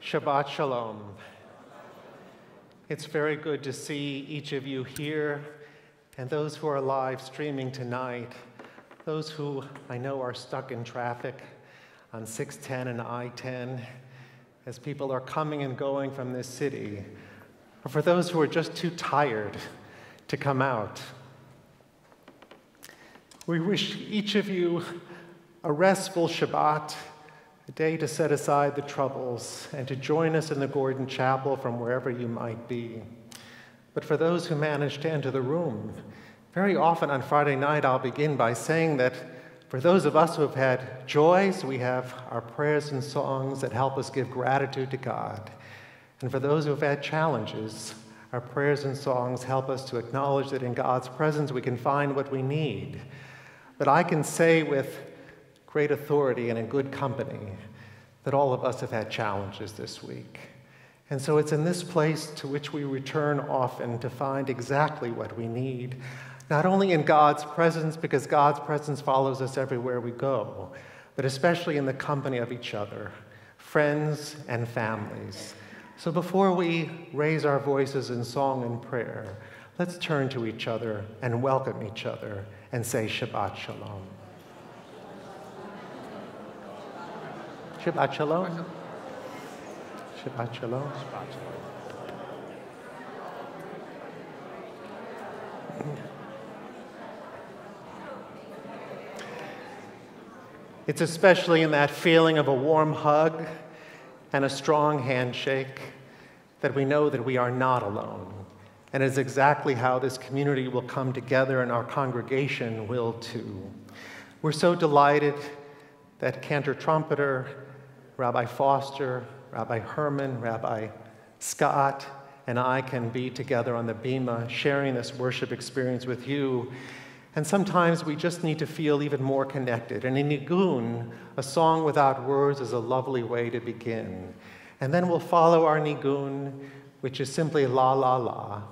Shabbat Shalom. It's very good to see each of you here and those who are live streaming tonight, those who I know are stuck in traffic on 610 and I-10 as people are coming and going from this city, or for those who are just too tired to come out. We wish each of you a restful Shabbat, a day to set aside the troubles and to join us in the Gordon Chapel from wherever you might be. But for those who manage to enter the room, very often on Friday night I'll begin by saying that for those of us who have had joys, we have our prayers and songs that help us give gratitude to God. And for those who have had challenges, our prayers and songs help us to acknowledge that in God's presence we can find what we need. But I can say with great authority and in good company that all of us have had challenges this week. And so it's in this place to which we return often to find exactly what we need, not only in God's presence, because God's presence follows us everywhere we go, but especially in the company of each other, friends and families. So before we raise our voices in song and prayer, let's turn to each other and welcome each other and say Shabbat Shalom. Shabbat Shalom. Shabbat Shalom. Shabbat Shalom. It's especially in that feeling of a warm hug and a strong handshake that we know that we are not alone. And it's exactly how this community will come together, and our congregation will too. We're so delighted that cantor trumpeter Rabbi Foster, Rabbi Herman, Rabbi Scott, and I can be together on the bima sharing this worship experience with you. And sometimes we just need to feel even more connected. And in nigun, a song without words is a lovely way to begin. And then we'll follow our nigun, which is simply la la la.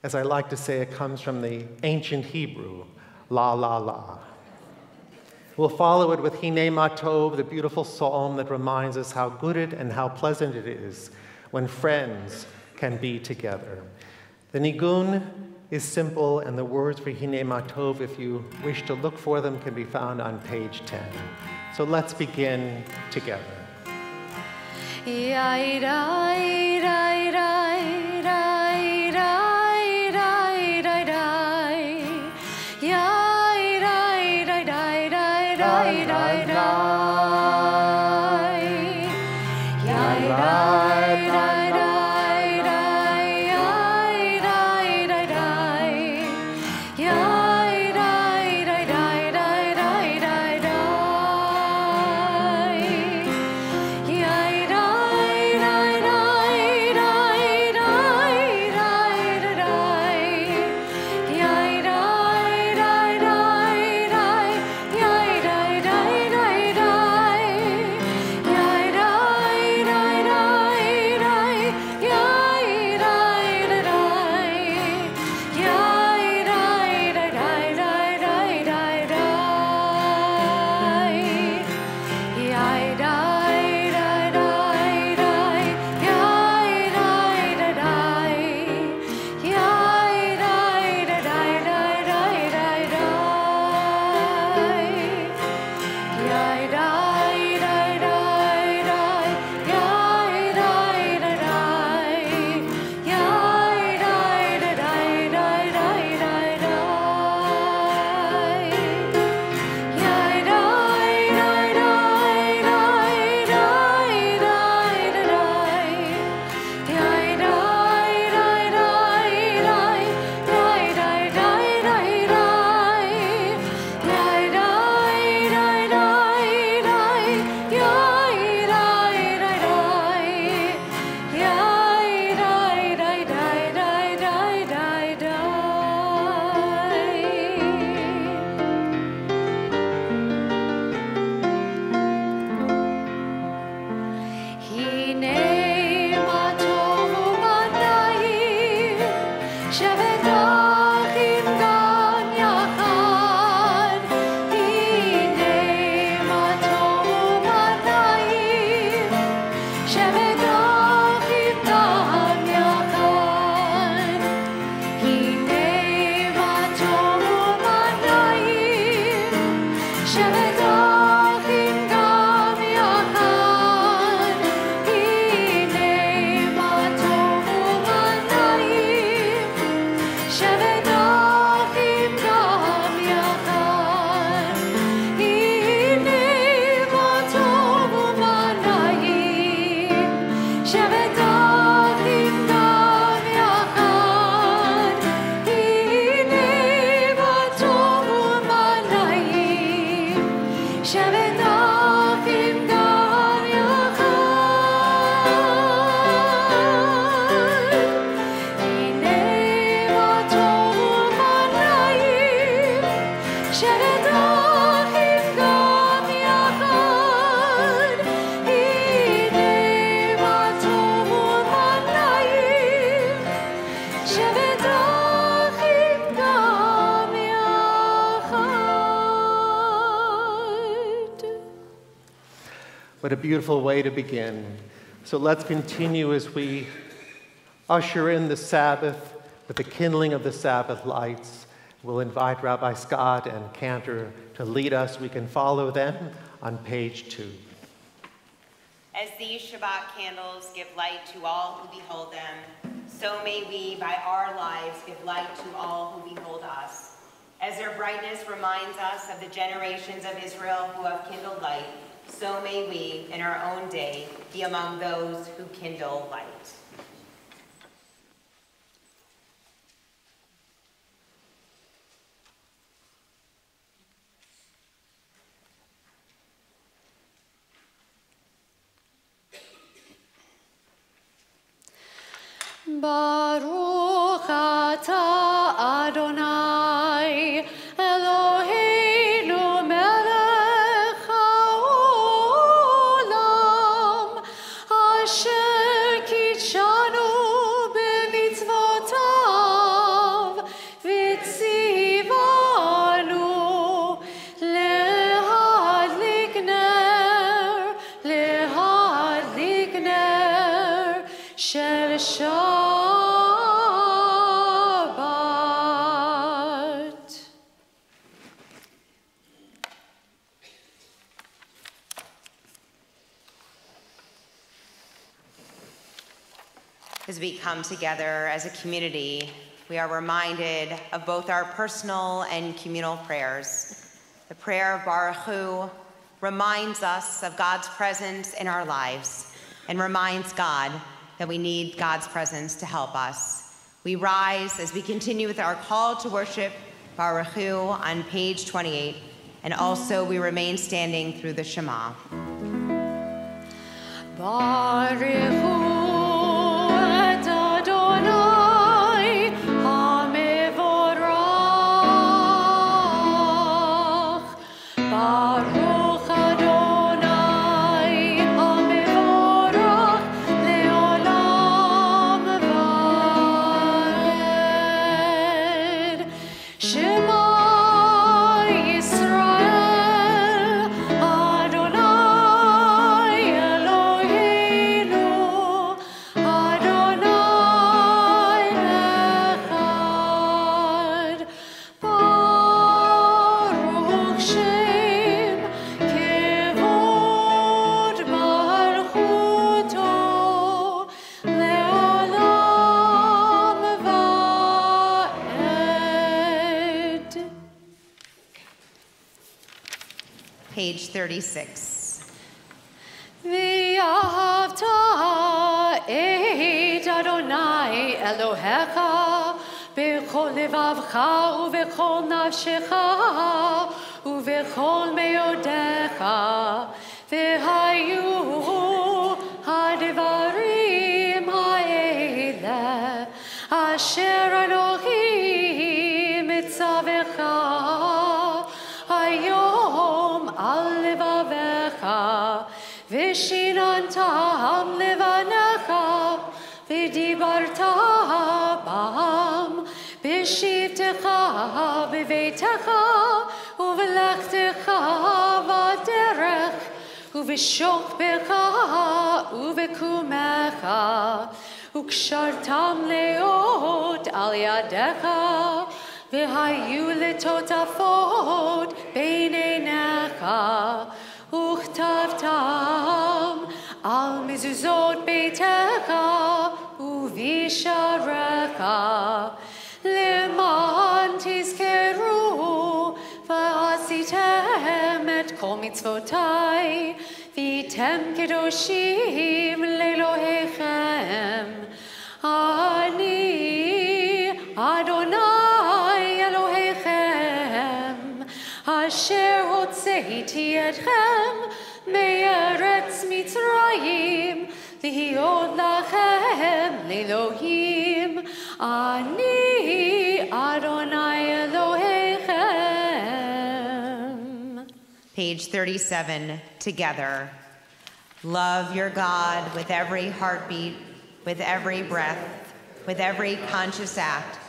As I like to say, it comes from the ancient Hebrew, la la la. We'll follow it with Hinei Ma Tov, the beautiful psalm that reminds us how good it and how pleasant it is when friends can be together. The nigun is simple, and the words for Hinei Ma Tov, if you wish to look for them, can be found on page 10. So let's begin together. What a beautiful way to begin. So let's continue as we usher in the Sabbath with the kindling of the Sabbath lights. We'll invite Rabbi Scott and Cantor to lead us. We can follow them on page 2. As these Shabbat candles give light to all who behold them, so may we, by our lives, give light to all who behold us. As their brightness reminds us of the generations of Israel who have kindled light, so may we, in our own day, be among those who kindle light. Baruch atah Adonai Eloheinu melech haolam asher kitshanu b'mitzvotav v'tzivanu lehadlik ner shel Shabbat. As we come together as a community, we are reminded of both our personal and communal prayers. The prayer of Baruch Hu reminds us of God's presence in our lives and reminds God that we need God's presence to help us. We rise as we continue with our call to worship Baruch Hu on page 28, and also we remain standing through the Shema. Baruch Hu et Adonai hamevorach. Baruch Adonai hamevorach leolam va'ed. Shema Yisrael Adonai Eloheinu Adonai echad. Baruch Shem kevod malchuto leolam va'ed. Page 36. V'ahavta et Adonai Elohecha b'chol levavcha u'v'chol nafshecha u'v'chol meodecha v'hayu ha'devarim ha'ele asher Anochi mitzavecha hayom al levavecha v'shinantam levanecha v'dibarta bam b'shivtecha b'veitecha u'v'lechtecha v'derech u'v'shokbecha u'v'kumecha u'kshartam leot al yadecha v'hayu letotafot beinenecha uchtavtam al mezuzot beitecha u'visharecha kol mitzvotai, v'tem kedoshim le'Elohechem. Ani Adonai Elohechem, asher hotzeiti etchem me'eretz Mitzrayim, להיות לכם לאלוהים, אני אדוני אלוהיכם. Page 37, together. Love your God with every heartbeat, with every breath, with every conscious act.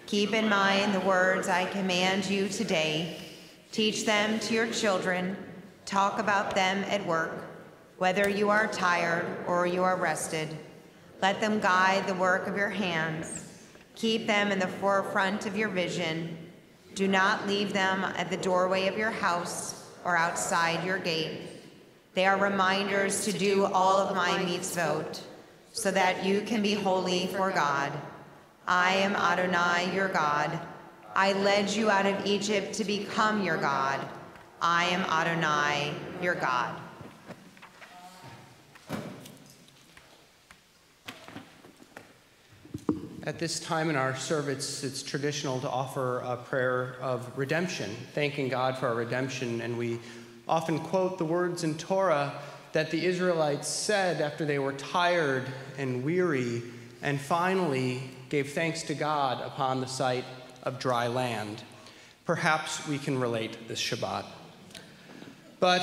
Keep in mind the words I command you today. Teach them to your children. Talk about them at work. Whether you are tired or you are rested, let them guide the work of your hands. Keep them in the forefront of your vision. Do not leave them at the doorway of your house or outside your gate. They are reminders to do all of my mitzvot, so that you can be holy for God. I am Adonai, your God. I led you out of Egypt to become your God. I am Adonai, your God. At this time in our service, it's traditional to offer a prayer of redemption, thanking God for our redemption. And we often quote the words in Torah that the Israelites said after they were tired and weary and finally gave thanks to God upon the sight of dry land. Perhaps we can relate this Shabbat. But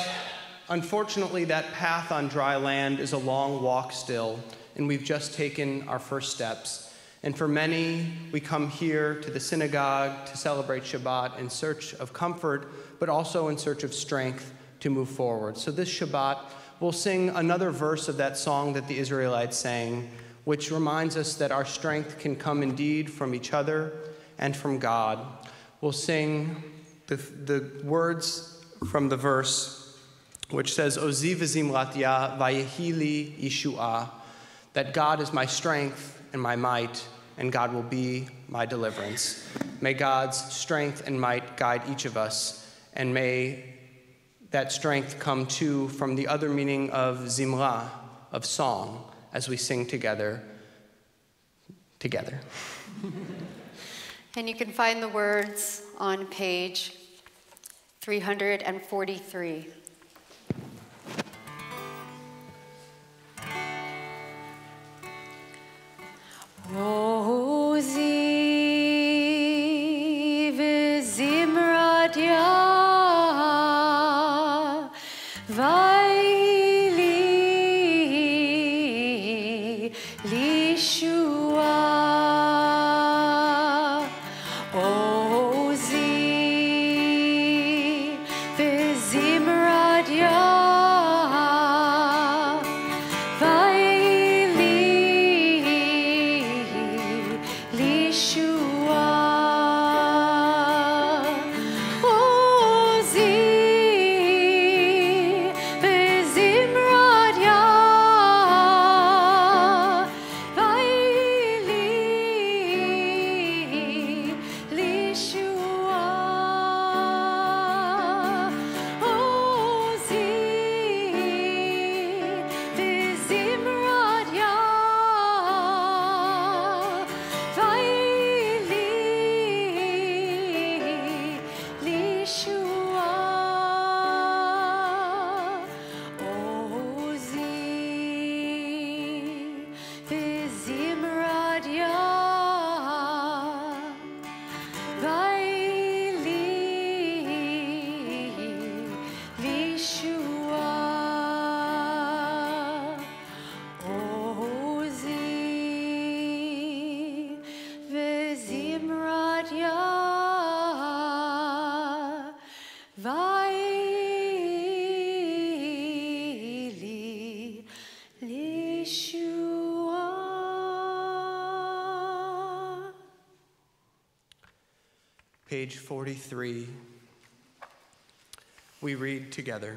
unfortunately, that path on dry land is a long walk still, and we've just taken our first steps. And for many, we come here to the synagogue to celebrate Shabbat in search of comfort, but also in search of strength to move forward. So this Shabbat, we'll sing another verse of that song that the Israelites sang, which reminds us that our strength can come indeed from each other and from God. We'll sing the words from the verse, which says, Ozi v'zimratya vayehili yeshua, that God is my strength and my might, and God will be my deliverance. May God's strength and might guide each of us, and may that strength come too from the other meaning of zimra, of song, as we sing together. And you can find the words on page 343. Ozi v'zimratya vayli lishua. Ozi v'zimratya Page 43, we read together.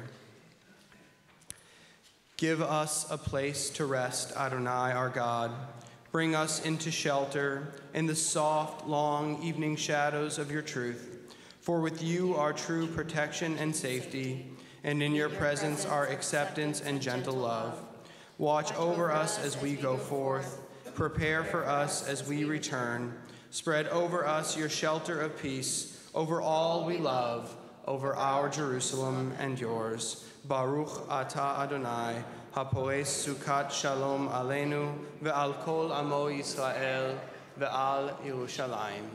Give us a place to rest, Adonai, our God. Bring us into shelter in the soft, long evening shadows of your truth. For with you are true protection and safety. and in your presence are acceptance and gentle love. Watch over us as we go forth. Prepare for us as we return. Spread over us your shelter of peace, over all we love, over our Jerusalem and yours. Baruch atah Adonai, hapoes sukat shalom aleinu, ve'al kol amo Yisrael, ve'al Yerushalayim.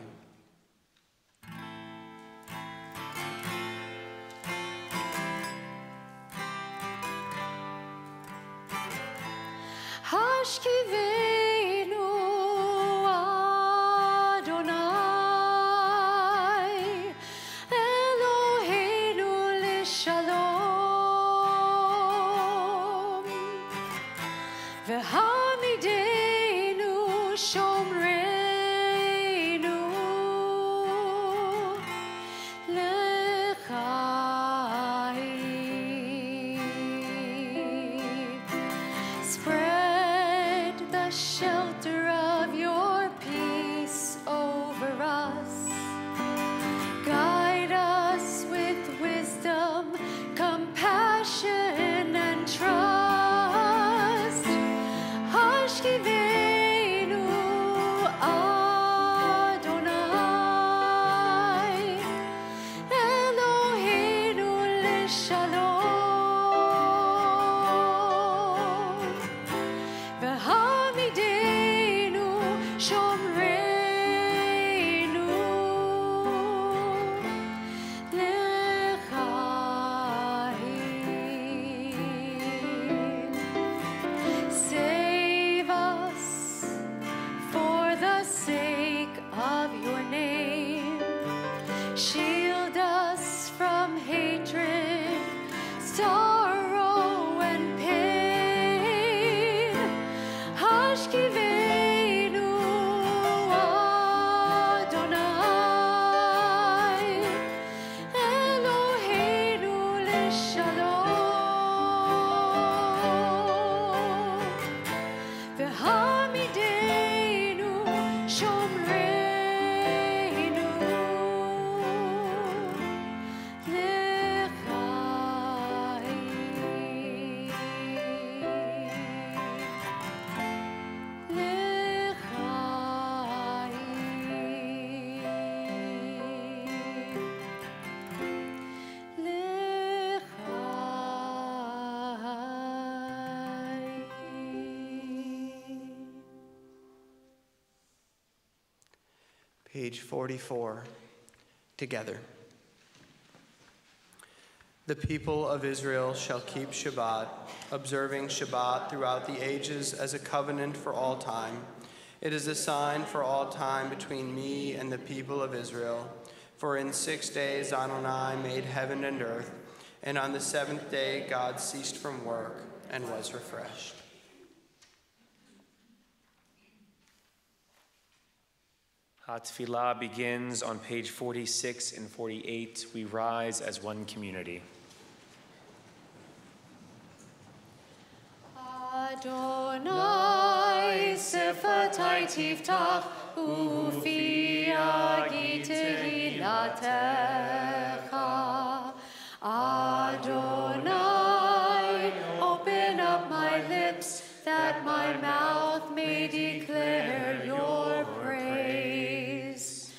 Hashkivenu Adonai, Eloheinu l'shalom, v'hamidenu shomreinu l'chaim. Spread the shelter of your peace over us. Guide us with wisdom, compassion, and trust. Hashkivenu Adonai, Eloheinu l'shalom, v'hamidenu shomreinu l'chaim. Save us for the sake of your name. Shield us from hatred, sorrow, and pain. Hashkivenu Adonai, Eloheinu l'shalom, v'hamidenu shomreinu Page 44, together. The people of Israel shall keep Shabbat, observing Shabbat throughout the ages as a covenant for all time. It is a sign for all time between me and the people of Israel. For in 6 days Adonai made heaven and earth, and on the seventh day God ceased from work and was refreshed. Tefillah begins on page 46 and 48. We rise as one community. Adonai sifatai tiftach ufi agi tehillatcha. Adonai, open up my lips that my mouth may declare your praise.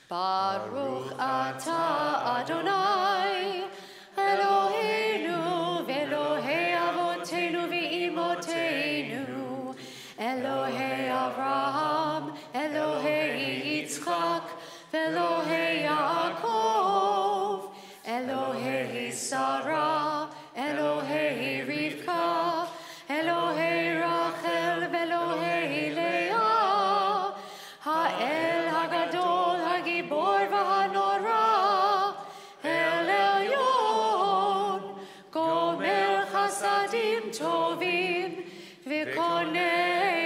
Baruch atah Adonai, Eloheinu v'Elohei avoteinu v'imoteinu, Elohei Avraham, Elohei Yitzchak, v'Elohei Yaakov, Elohei Sarah, Elohei Rivka, Elohei Rachel, v'Elohei Leah, Ha'el Hagadol, Hagibor v'Hanora, El Elyon, Gomer Chasadim Tovim, v'Konei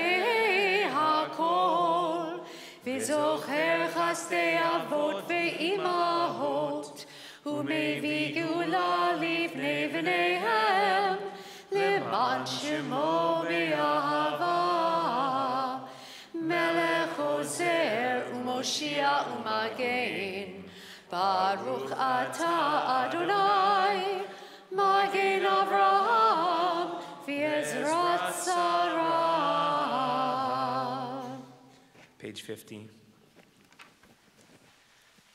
Hakol, v'Zocher Chasdei Avot v'Imahot, U'mevii Geula livnei v'neihem, Leman Shemo be'ahava, Melech Ozer u'Moshia u'Magen, Baruch atah Adonai, Magen Avraham, V'ezrat Sarah. Page 50.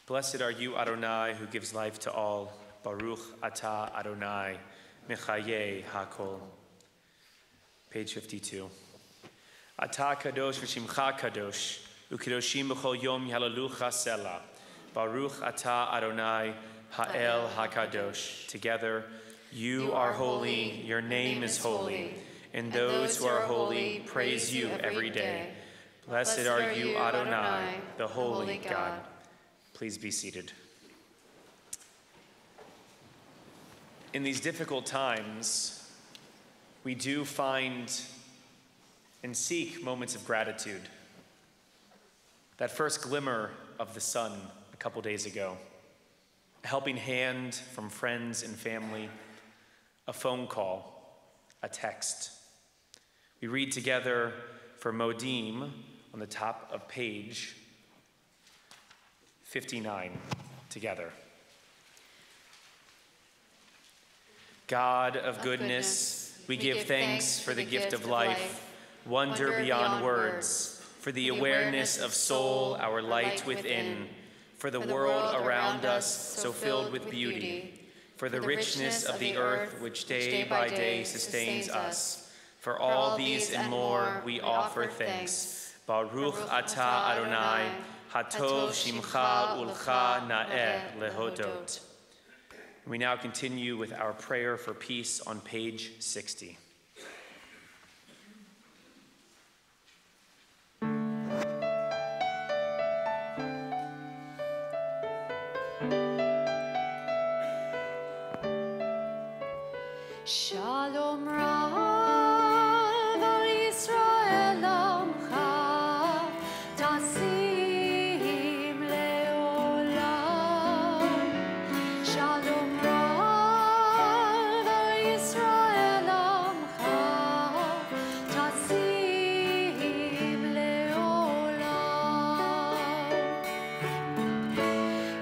Blessed are you, Adonai, who gives life to all. Baruch atah Adonai, mechaye hakol. Page 52. Atah kadosh v'shimcha kadosh, u'kedoshim b'chol yom yhalalucha selah. Baruch atah Adonai, ha'el hakadosh. Together, you are holy, your name is holy, and those who are holy praise you every day. Blessed are you, Adonai, the holy God. Please be seated. In these difficult times, we do find and seek moments of gratitude. That first glimmer of the sun a couple days ago, a helping hand from friends and family, a phone call, a text. We read together for Modim on the top of page 59 together. God of goodness, we give thanks for the gift of life, wonder beyond words, for the awareness of soul, our light within, for the world around us so filled with beauty, for the richness of the earth which day by day sustains us. For all these and more we offer thanks. Baruch atah Adonai, hatov shimcha ulcha na'eh lehodot. We now continue with our prayer for peace on page 60. Shalom Rav al Yisrael Amcha, Tasim leolam. Shalom Rav al Yisrael Amcha, Tasim leolam.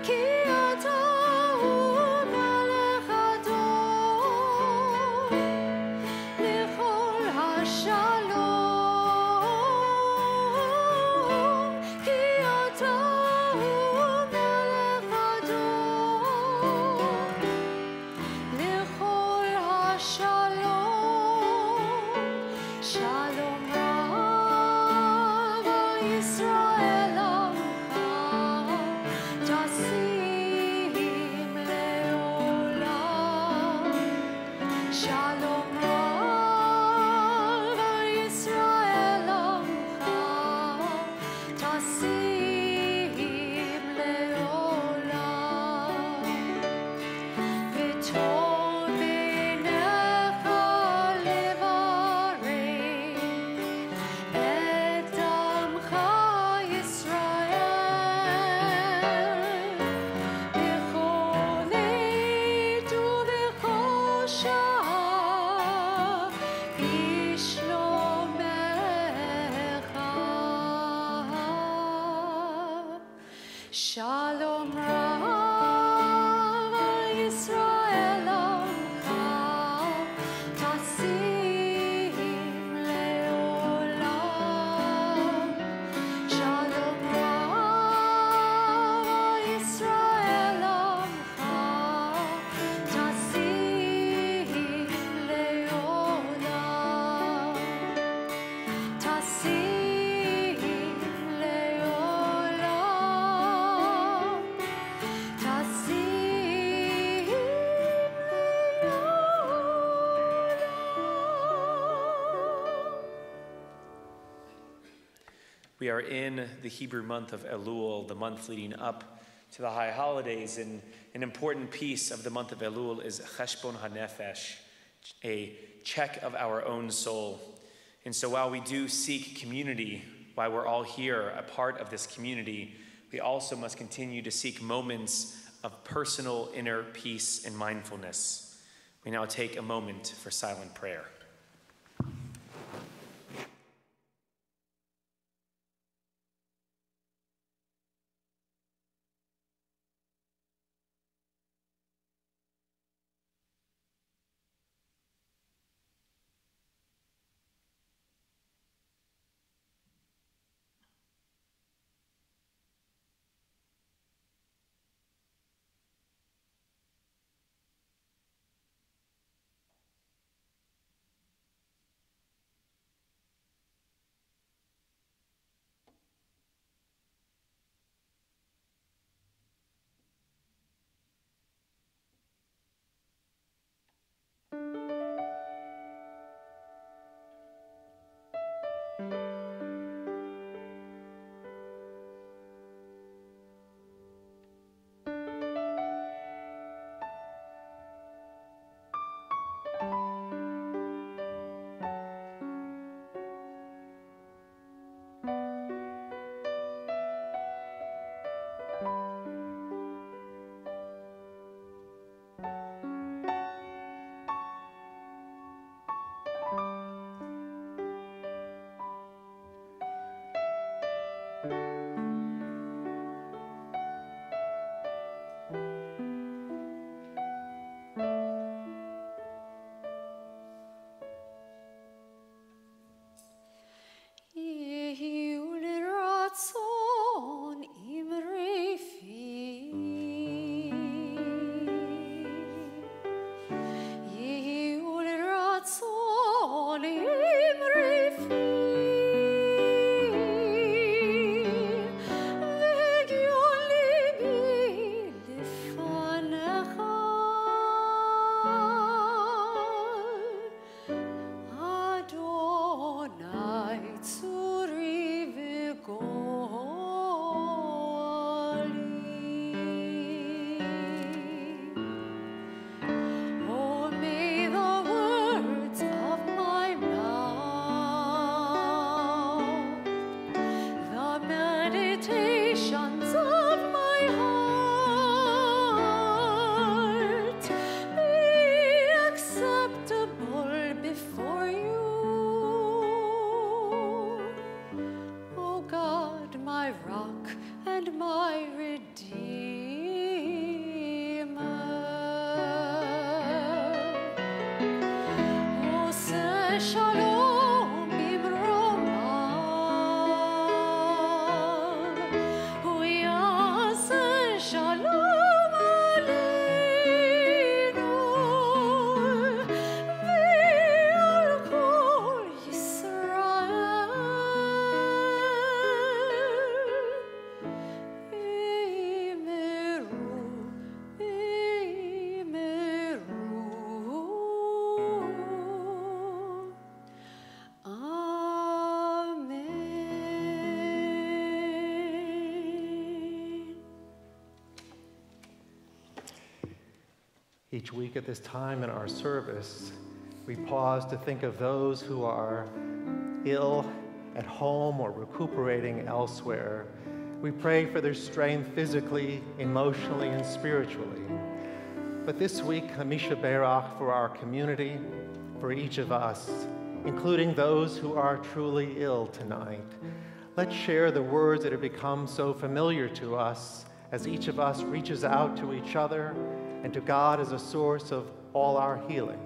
Ki ata hu melech Adon, lechol hashalom. Ki ata hu melech Adon, lechol hashalom. Shalom Rav al Yisrael Amcha, Tasim leolam. Shalom Rav al Yisrael Amcha, Tasim leolam. V'tov b'necha levarech et amcha Yisrael, b'chol עת ובכל שעה, בשלומך. Shalom Rav al Yisrael Amcha, Tasim leolam. Shalom Rav al Yisrael Amcha, Tasim leolam. Tasim leolam. Tasim leolam. We are in the Hebrew month of Elul, the month leading up to the high holidays, and an important piece of the month of Elul is Cheshbon HaNefesh, a check of our own soul. And so while we do seek community, while we're all here, a part of this community, we also must continue to seek moments of personal inner peace and mindfulness. We now take a moment for silent prayer. Each week at this time in our service, we pause to think of those who are ill at home or recuperating elsewhere. We pray for their strength physically, emotionally, and spiritually. But this week, Hamisha Berach for our community, for each of us, including those who are truly ill tonight. Let's share the words that have become so familiar to us as each of us reaches out to each other and to God as a source of all our healing.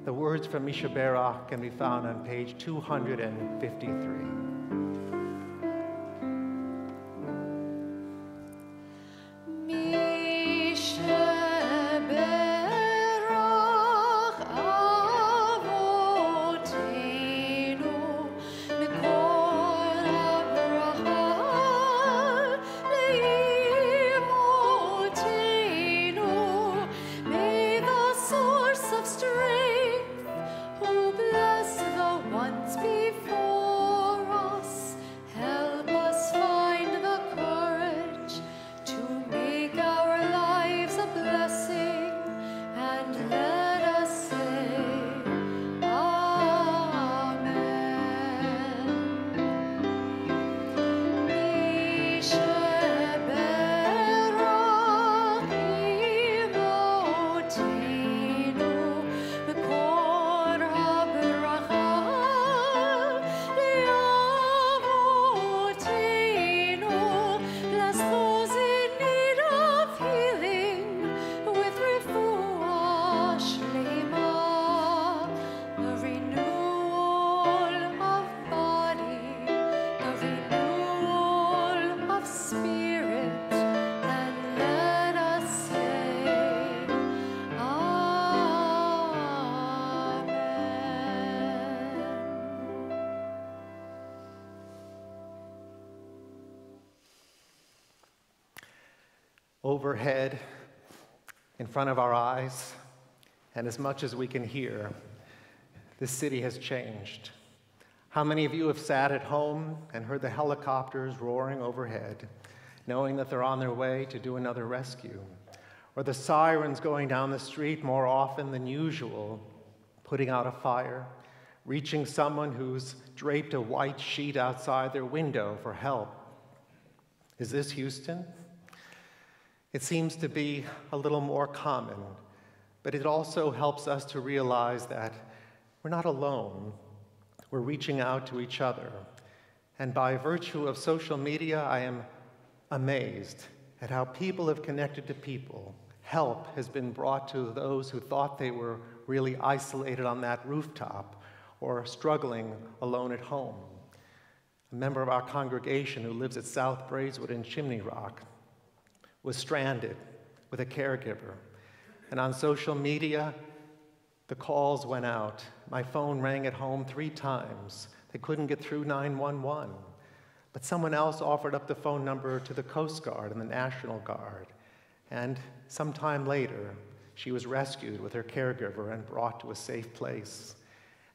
The words from Misha Berach can be found on page 253. Overhead, in front of our eyes, and as much as we can hear, this city has changed. How many of you have sat at home and heard the helicopters roaring overhead, knowing that they're on their way to do another rescue? Or the sirens going down the street more often than usual, putting out a fire, reaching someone who's draped a white sheet outside their window for help. Is this Houston? It seems to be a little more common, but it also helps us to realize that we're not alone. We're reaching out to each other. And by virtue of social media, I am amazed at how people have connected to people. Help has been brought to those who thought they were really isolated on that rooftop or struggling alone at home. A member of our congregation who lives at South Braeswood in Chimney Rock was stranded with a caregiver. And on social media, the calls went out. My phone rang at home 3 times. They couldn't get through 911. But someone else offered up the phone number to the Coast Guard and the National Guard. And sometime later, she was rescued with her caregiver and brought to a safe place.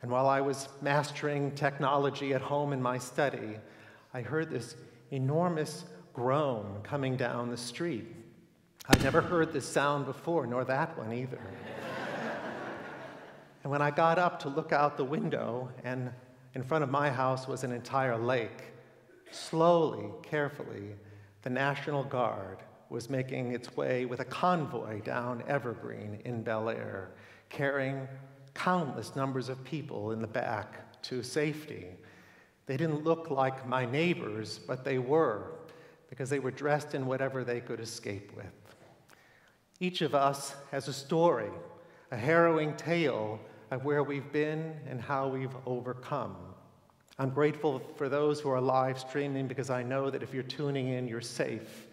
And while I was mastering technology at home in my study, I heard this enormous groan coming down the street. I'd never heard this sound before, nor that one either. And when I got up to look out the window, and in front of my house was an entire lake, slowly, carefully, the National Guard was making its way with a convoy down Evergreen in Bel Air, carrying countless numbers of people in the back to safety. They didn't look like my neighbors, but they were, because they were dressed in whatever they could escape with. Each of us has a story, a harrowing tale of where we've been and how we've overcome. I'm grateful for those who are live streaming because I know that if you're tuning in, you're safe.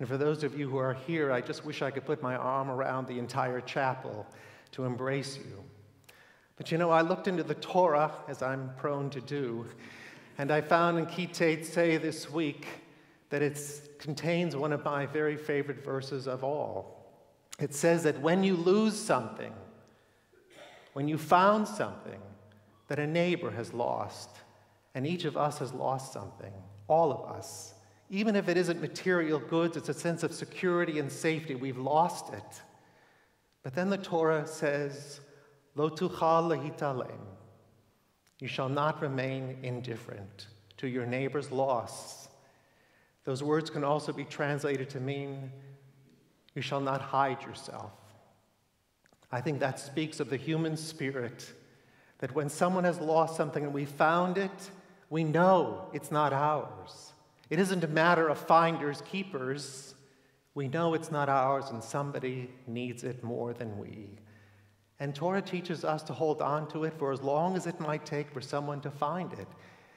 And for those of you who are here, I just wish I could put my arm around the entire chapel to embrace you. But you know, I looked into the Torah, as I'm prone to do, and I found in Kitei Say this week that it contains one of my very favorite verses of all. It says that when you lose something, when you found something that a neighbor has lost, and each of us has lost something, all of us, even if it isn't material goods, it's a sense of security and safety. We've lost it. But then the Torah says, Lo tuchal lehitalem. You shall not remain indifferent to your neighbor's loss. Those words can also be translated to mean, you shall not hide yourself. I think that speaks of the human spirit, that when someone has lost something and we found it, we know it's not ours. It isn't a matter of finders, keepers. We know it's not ours and somebody needs it more than we. And Torah teaches us to hold on to it for as long as it might take for someone to find it.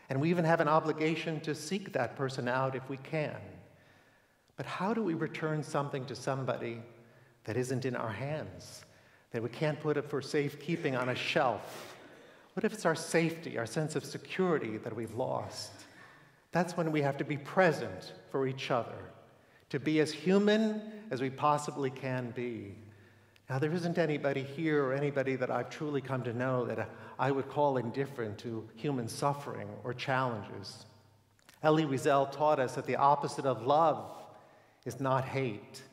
And we even have an obligation to seek that person out if we can. But how do we return something to somebody that isn't in our hands, that we can't put it for safekeeping on a shelf? What if it's our safety, our sense of security that we've lost? That's when we have to be present for each other, to be as human as we possibly can be. Now, there isn't anybody here or anybody that I've truly come to know that I would call indifferent to human suffering or challenges. Elie Wiesel taught us that the opposite of love is not hate,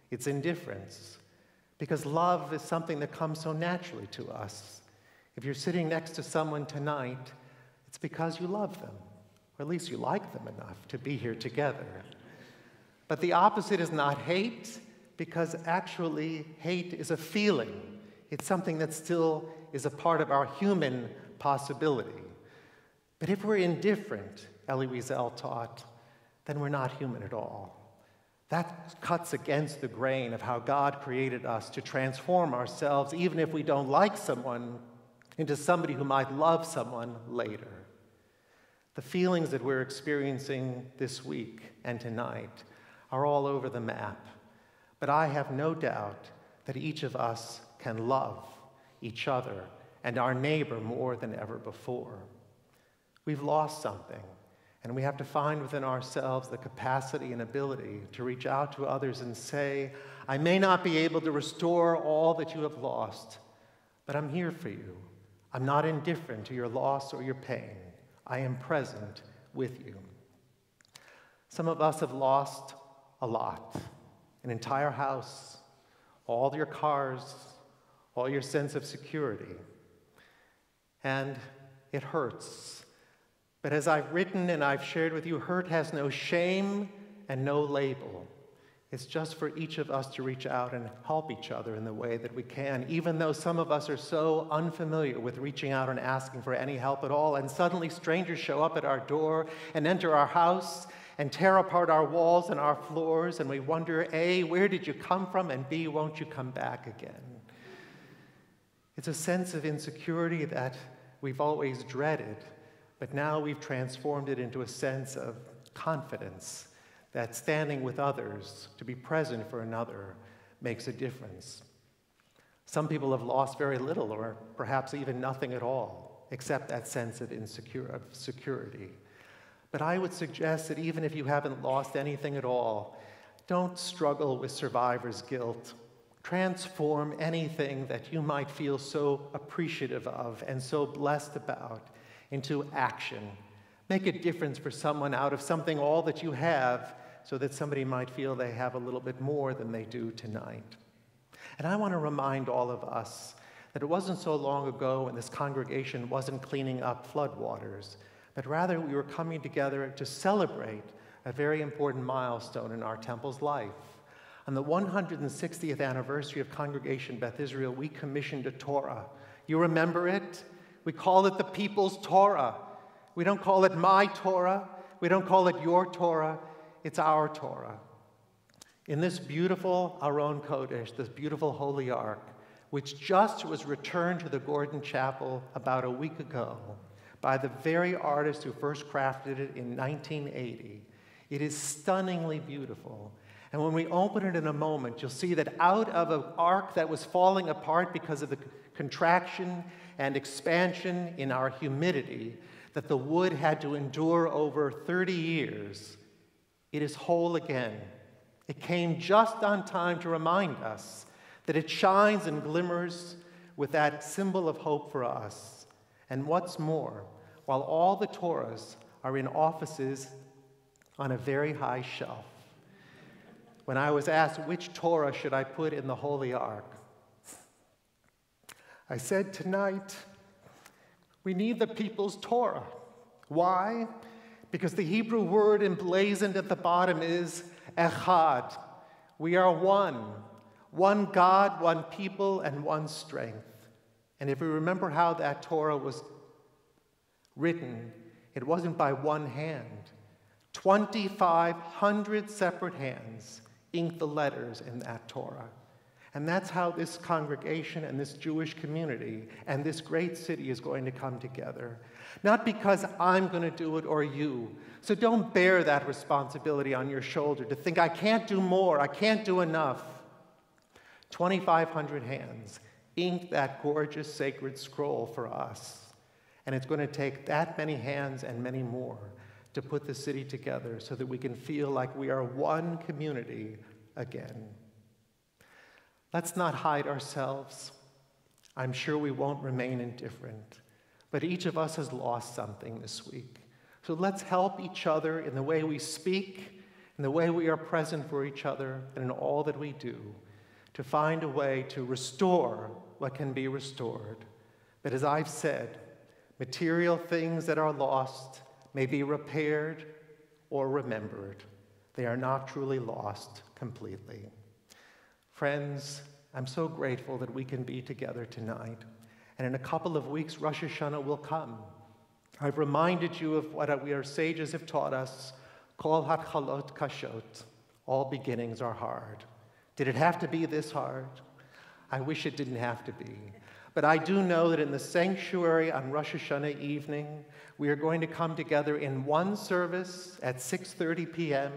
it's indifference. Because love is something that comes so naturally to us. If you're sitting next to someone tonight, it's because you love them, or at least you like them enough to be here together. But the opposite is not hate, because actually hate is a feeling. It's something that still is a part of our human possibility. But if we're indifferent, Elie Wiesel taught, then we're not human at all. That cuts against the grain of how God created us to transform ourselves, even if we don't like someone, into somebody who might love someone later. The feelings that we're experiencing this week and tonight are all over the map. But I have no doubt that each of us can love each other and our neighbor more than ever before. We've lost something, and we have to find within ourselves the capacity and ability to reach out to others and say, I may not be able to restore all that you have lost, but I'm here for you. I'm not indifferent to your loss or your pain. I am present with you. Some of us have lost a lot, an entire house, all your cars, all your sense of security. And it hurts. But as I've written and I've shared with you, hurt has no shame and no label. It's just for each of us to reach out and help each other in the way that we can, even though some of us are so unfamiliar with reaching out and asking for any help at all, and suddenly strangers show up at our door and enter our house and tear apart our walls and our floors, and we wonder, A, where did you come from, and B, won't you come back again? It's a sense of insecurity that we've always dreaded, but now we've transformed it into a sense of confidence that standing with others, to be present for another, makes a difference. Some people have lost very little, or perhaps even nothing at all, except that sense of security. But I would suggest that even if you haven't lost anything at all, don't struggle with survivor's guilt. Transform anything that you might feel so appreciative of and so blessed about into action. Make a difference for someone out of something all that you have, so that somebody might feel they have a little bit more than they do tonight. And I want to remind all of us that it wasn't so long ago when this congregation wasn't cleaning up floodwaters, but rather we were coming together to celebrate a very important milestone in our temple's life. On the 160th anniversary of Congregation Beth Israel, we commissioned a Torah. You remember it? We call it the people's Torah. We don't call it my Torah. We don't call it your Torah. It's our Torah. In this beautiful Aron Kodesh, this beautiful Holy Ark, which just was returned to the Gordon Chapel about a week ago by the very artist who first crafted it in 1980, it is stunningly beautiful. And when we open it in a moment, you'll see that out of an ark that was falling apart because of the contraction and expansion in our humidity that the wood had to endure over 30 years, it is whole again. It came just on time to remind us that it shines and glimmers with that symbol of hope for us. And what's more, while all the Torahs are in offices on a very high shelf, when I was asked which Torah should I put in the Holy Ark, I said tonight, we need the people's Torah. Why? Because the Hebrew word emblazoned at the bottom is echad. We are one. One God, one people, and one strength. And if we remember how that Torah was written, it wasn't by one hand. 2,500 separate hands inked the letters in that Torah. And that's how this congregation and this Jewish community and this great city is going to come together. Not because I'm going to do it or you. So don't bear that responsibility on your shoulder to think, I can't do more, I can't do enough. 2,500 hands inked that gorgeous sacred scroll for us. And it's going to take that many hands and many more to put the city together so that we can feel like we are one community again. Let's not hide ourselves. I'm sure we won't remain indifferent, but each of us has lost something this week. So let's help each other in the way we speak, in the way we are present for each other, and in all that we do, to find a way to restore what can be restored. But as I've said, material things that are lost may be repaired or remembered. They are not truly lost completely. Friends, I'm so grateful that we can be together tonight. And in a couple of weeks, Rosh Hashanah will come. I've reminded you of what our sages have taught us. Kol hatchalot kashot. All beginnings are hard. Did it have to be this hard? I wish it didn't have to be. But I do know that in the sanctuary on Rosh Hashanah evening, we are going to come together in one service at 6:30 p.m.,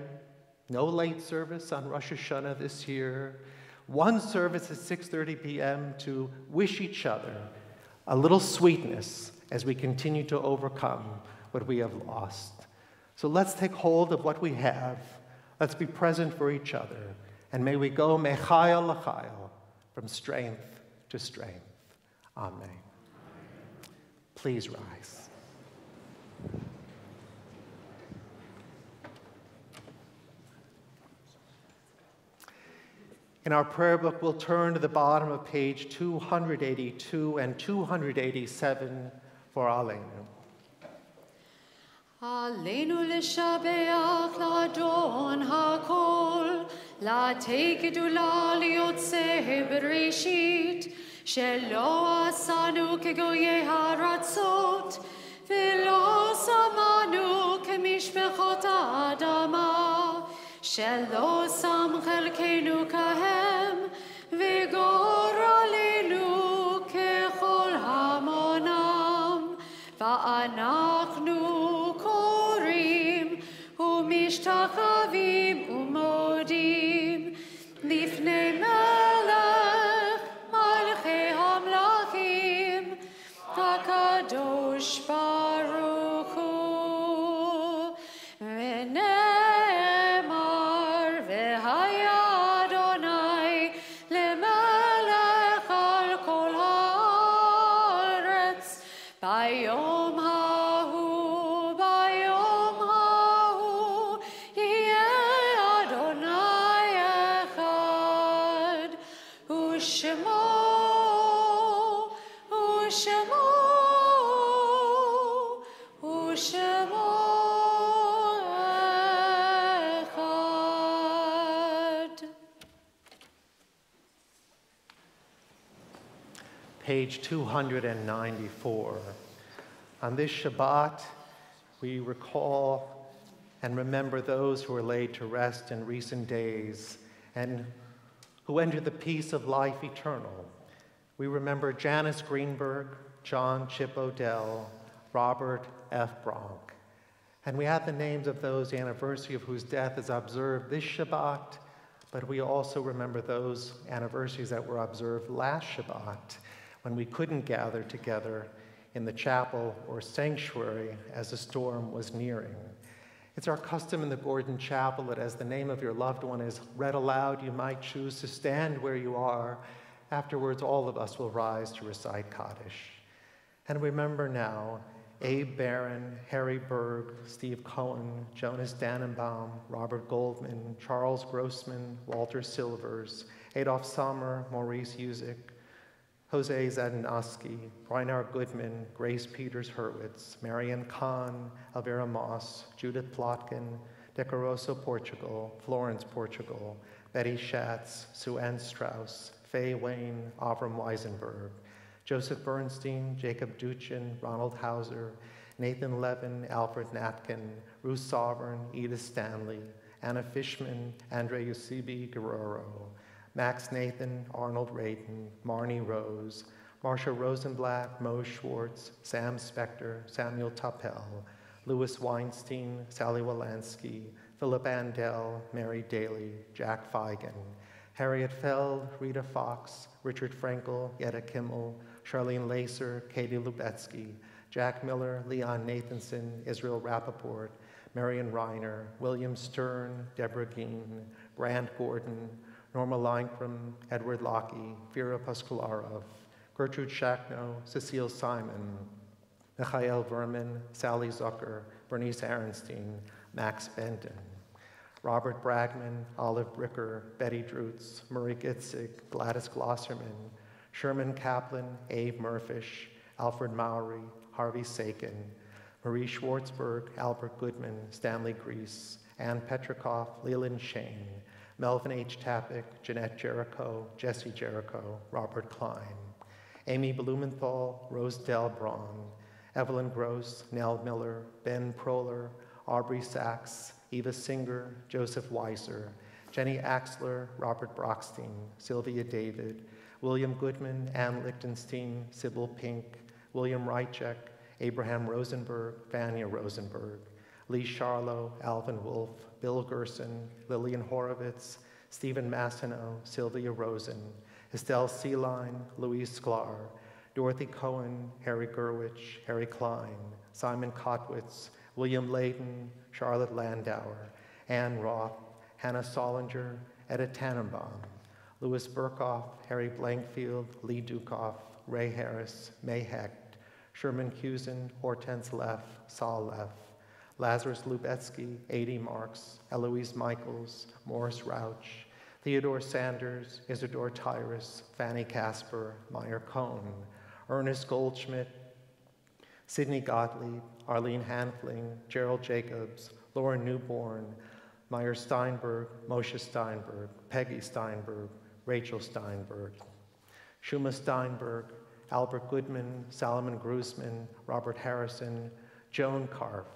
no late service on Rosh Hashanah this year, one service at 6:30 p.m. to wish each other a little sweetness as we continue to overcome what we have lost. So let's take hold of what we have. Let's be present for each other. And may we go mechayel lechayel, from strength to strength. Amen. Please rise. In our prayer book, we'll turn to the bottom of page 282 and 287 for Aleinu. Aleinu l'shabeach l'adon hakol, l'atei gedula liyotzeh bereshit, shelo asanu kegoyei haratzot, velo samanu kemishmechot ha'adama, shelo sam chelkeinu kahem, v'gor aleinu kechol hamonam, va'anachnu משתחווים ומודים לפני מלך מלכי המלכים הקדוש ברוך הוא ונאמר והיה אדוני למלך על כל הארץ ביום Page 294. On this Shabbat, we recall and remember those who were laid to rest in recent days and who entered the peace of life eternal. We remember Janice Greenberg, John Chip Odell, Robert F. Bronk. And we add the names of those the anniversary of whose death is observed this Shabbat, but we also remember those anniversaries that were observed last Shabbat, when we couldn't gather together in the chapel or sanctuary as the storm was nearing. It's our custom in the Gordon Chapel that as the name of your loved one is read aloud, you might choose to stand where you are. Afterwards, all of us will rise to recite Kaddish. And remember now, Abe Barron, Harry Berg, Steve Cohen, Jonas Dannenbaum, Robert Goldman, Charles Grossman, Walter Silvers, Adolph Sommer, Maurice Usick, Jose Zadinoski, Reinar Goodman, Grace Peters Hurwitz, Marianne Kahn, Elvira Moss, Judith Plotkin, Decoroso Portugal, Florence Portugal, Betty Schatz, Sue Ann Strauss, Faye Wayne, Avram Weisenberg, Joseph Bernstein, Jacob Duchin, Ronald Hauser, Nathan Levin, Alfred Natkin, Ruth Sovereign, Edith Stanley, Anna Fishman, Andre Yusibi Guerrero, Max Nathan, Arnold Radin, Marnie Rose, Marcia Rosenblatt, Mo Schwartz, Sam Spector, Samuel Tappel, Louis Weinstein, Sally Walansky, Philip Andel, Mary Daly, Jack Feigen, Harriet Feld, Rita Fox, Richard Frankel, Yetta Kimmel, Charlene Lacer, Katie Lubetsky, Jack Miller, Leon Nathanson, Israel Rappaport, Marion Reiner, William Stern, Deborah Geen, Brand Gordon, Norma Leinkram, Edward Lockey, Vera Pascularov, Gertrude Shackno, Cecile Simon, Michael Verman, Sally Zucker, Bernice Aronstein, Max Benton, Robert Bragman, Olive Bricker, Betty Drutz, Murray Gitzig, Gladys Glosserman, Sherman Kaplan, Abe Murfish, Alfred Mowry, Harvey Sakin, Marie Schwartzberg, Albert Goodman, Stanley Grease, Ann Petrikoff, Leland Shane, Melvin H. Tappick, Jeanette Jericho, Jesse Jericho, Robert Klein, Amy Blumenthal, Rose Del Braun, Evelyn Gross, Nell Miller, Ben Proler, Aubrey Sachs, Eva Singer, Joseph Weiser, Jenny Axler, Robert Brockstein, Sylvia David, William Goodman, Ann Lichtenstein, Sybil Pink, William Reichek, Abraham Rosenberg, Vanya Rosenberg, Lee Charlo, Alvin Wolf, Bill Gerson, Lillian Horowitz, Stephen Massino, Sylvia Rosen, Estelle Seeline, Louise Sklar, Dorothy Cohen, Harry Gerwich, Harry Klein, Simon Kotwitz, William Layden, Charlotte Landauer, Ann Roth, Hannah Solinger, Etta Tannenbaum, Louis Burkhoff, Harry Blankfield, Lee Dukoff, Ray Harris, May Hecht, Sherman Cusin, Hortense Leff, Saul Leff, Lazarus Lubetsky, A.D. Marks, Eloise Michaels, Morris Rauch, Theodore Sanders, Isidore Tyrus, Fanny Casper, Meyer Cohn, Ernest Goldschmidt, Sidney Gottlieb, Arlene Hanfling, Gerald Jacobs, Lauren Newborn, Meyer Steinberg, Moshe Steinberg, Peggy Steinberg, Rachel Steinberg, Shuma Steinberg, Albert Goodman, Salomon Grusman, Robert Harrison, Joan Karff,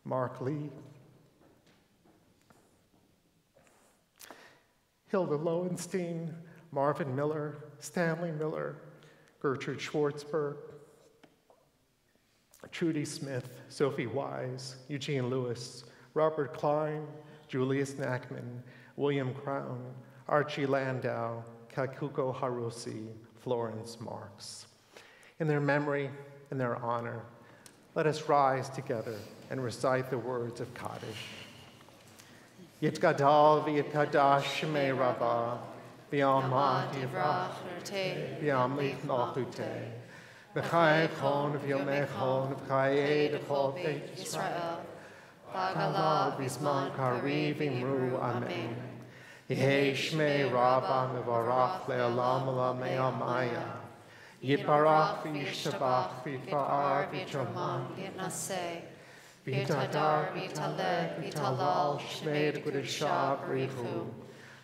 Mark Lee, Hilda Lowenstein, Marvin Miller, Stanley Miller, Gertrude Schwartzberg, Trudy Smith, Sophie Wise, Eugene Lewis, Robert Klein, Julius Nackman, William Crown, Archie Landau, Kakuko Harusi, Florence Marks. In their memory, in their honor, let us rise together and recite the words of Kaddish. Yitgadal v'yitkadash shemei Rabbah, v'yamad yivrach v'yamlich nochuteh, v'chai chon v'yomei chon v'chai d'chol Beit Yisrael, v'galav b'zman kari v'imru amen. Yehei shmei Rabbah mevarach le'olam olamei amaya. Yitbarach v'yishtabach v'yitba'ar v'yitramam Yitnaseh, v'yitadar v'yitalek v'yitalal shmei d'kudeshah b'richu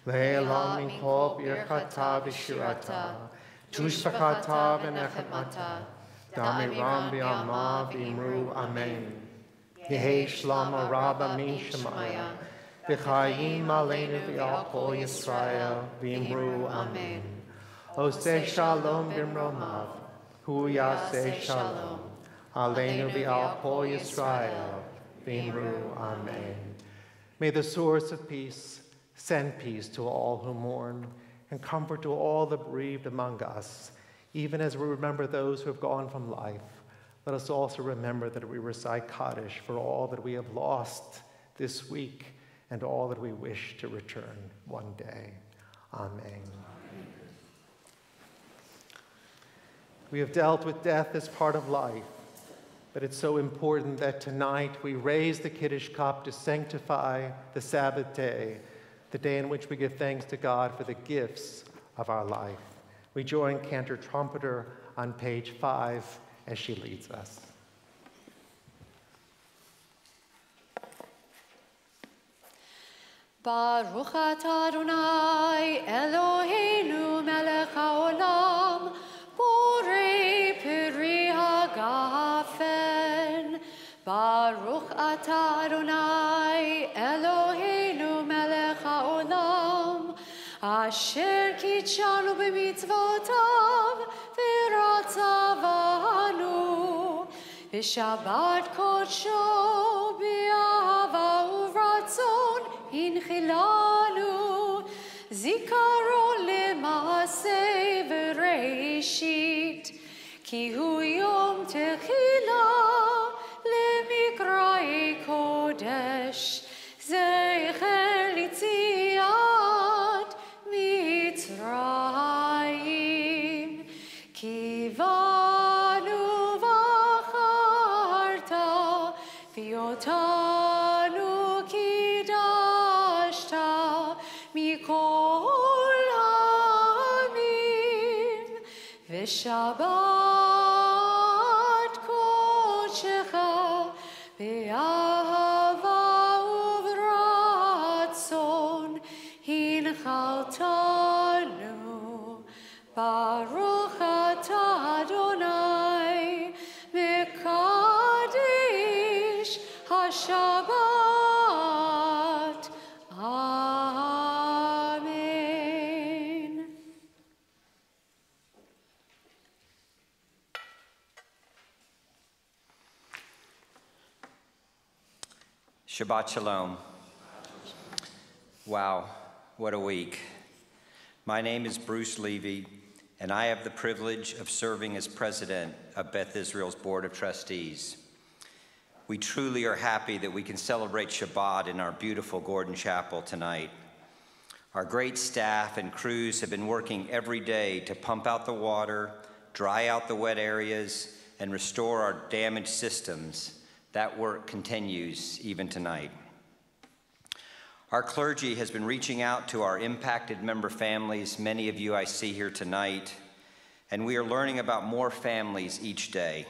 le'elam minkol b'yirchata v'shirata tushbachata v'nechemata damiram v'yama v'imru amen. Yehei shlama Rabbah min shemaya v'chayim aleinu v'al kol Yisrael v'imru amen. Oseh shalom b'mromav, hu yaseh shalom, aleinu v'al kol Yisrael v'imru amen. May the source of peace send peace to all who mourn and comfort to all the bereaved among us, even as we remember those who have gone from life. Let us also remember that we recite Kaddish for all that we have lost this week and all that we wish to return one day. Amen. We have dealt with death as part of life, but it's so important that tonight we raise the Kiddush cup to sanctify the Sabbath day, the day in which we give thanks to God for the gifts of our life. We join Cantor Trumpeter on page 5 as she leads us. Baruch atah Adonai Eloheinu melech haolam borei peri hagafen. Baruch atah Adonai Eloheinu melech haolam asher kitshanu b'mitzvotav v'ratzavanu v'shabbat kodsho b'ahava uvratzon Inchilanu zikaron le'maaseh v'reishit ki hu yom techila le'mikra'i kodesh zecher litziat Mitzrayim kivanu v'acharta v'yotanu Mikol Hamim V'Shabbat Kodshecha B'Ahava Uvratzon Hinchaltanu Baruch atah Adonai Mekadesh HaShabbat Amen. Shabbat Shalom. Wow, what a week. My name is Bruce Levy, and I have the privilege of serving as president of Beth Israel's Board of Trustees. We truly are happy that we can celebrate Shabbat in our beautiful Gordon Chapel tonight. Our great staff and crews have been working every day to pump out the water, dry out the wet areas, and restore our damaged systems. That work continues even tonight. Our clergy has been reaching out to our impacted member families, many of you I see here tonight, and we are learning about more families each day.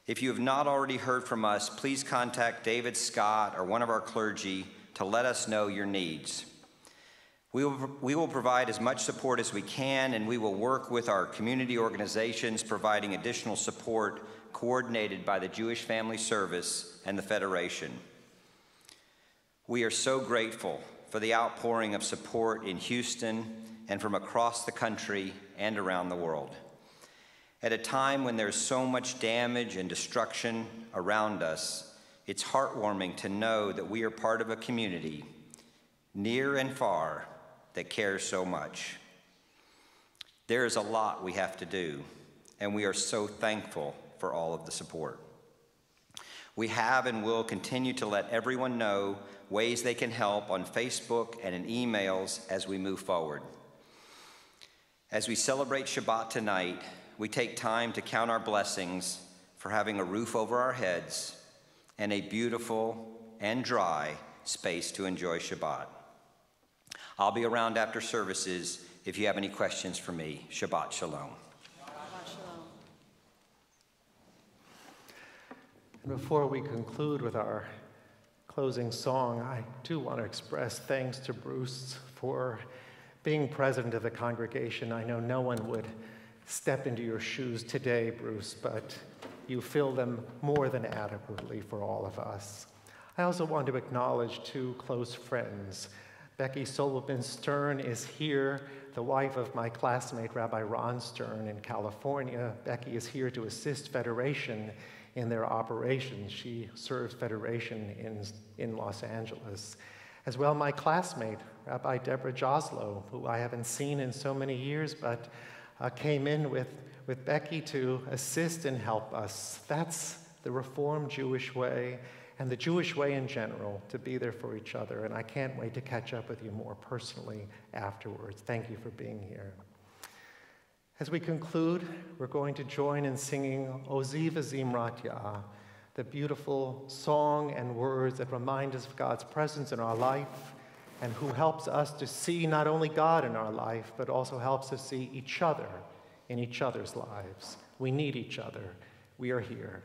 If you have not already heard from us, please contact David Scott or one of our clergy to let us know your needs. We will provide as much support as we can, and we will work with our community organizations providing additional support coordinated by the Jewish Family Service and the Federation. We are so grateful for the outpouring of support in Houston and from across the country and around the world. At a time when there's so much damage and destruction around us, it's heartwarming to know that we are part of a community, near and far, that cares so much. There is a lot we have to do, and we are so thankful for all of the support. We have and will continue to let everyone know ways they can help on Facebook and in emails as we move forward. As we celebrate Shabbat tonight, we take time to count our blessings for having a roof over our heads and a beautiful and dry space to enjoy Shabbat. I'll be around after services if you have any questions for me. Shabbat Shalom. Shabbat Shalom. And before we conclude with our closing song, I do want to express thanks to Bruce for being president of the congregation. I know no one would step into your shoes today, Bruce, but you fill them more than adequately for all of us. I also want to acknowledge two close friends. Becky Sullivan Stern is here, the wife of my classmate, Rabbi Ron Stern in California. Becky is here to assist Federation in their operations. She serves Federation in Los Angeles. As well, my classmate, Rabbi Deborah Joslow, who I haven't seen in so many years, but came in with Becky to assist and help us. That's the Reformed Jewish way, and the Jewish way in general, to be there for each other. And I can't wait to catch up with you more personally afterwards. Thank you for being here. As we conclude, we're going to join in singing Ozi v'zimrat Yah, the beautiful song and words that remind us of God's presence in our life and who helps us to see not only God in our life, but also helps us see each other in each other's lives. We need each other. We are here.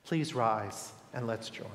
Please rise and let's join.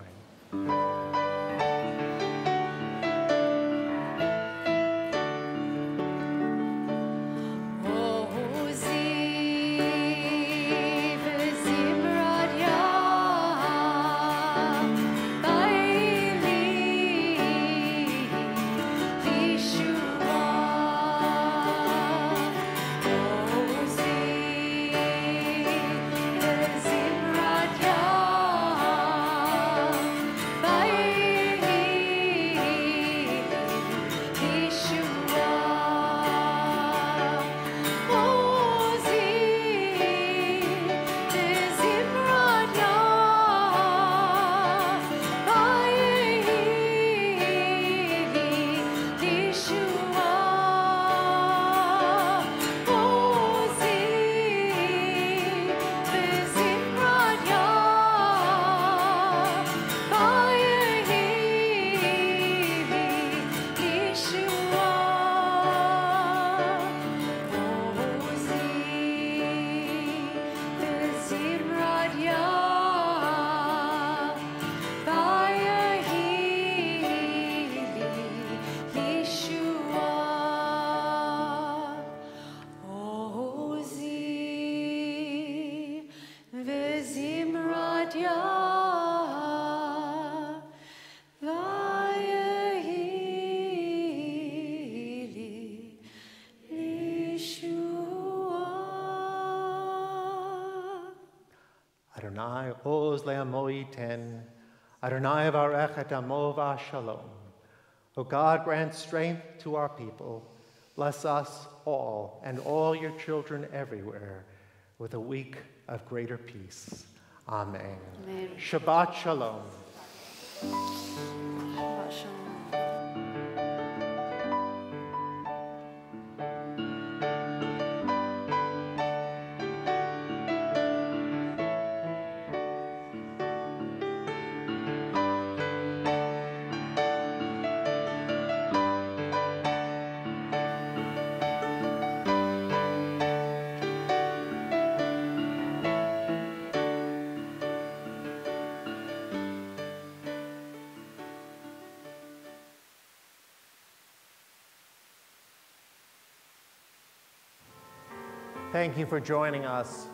Adonai oz le'amo yiten, Adonai varech et amo v'shalom. O God, grant strength to our people. Bless us all and all your children everywhere with a week of greater peace. Amen. Amen. Shabbat shalom. Shabbat Shalom. Thank you for joining us.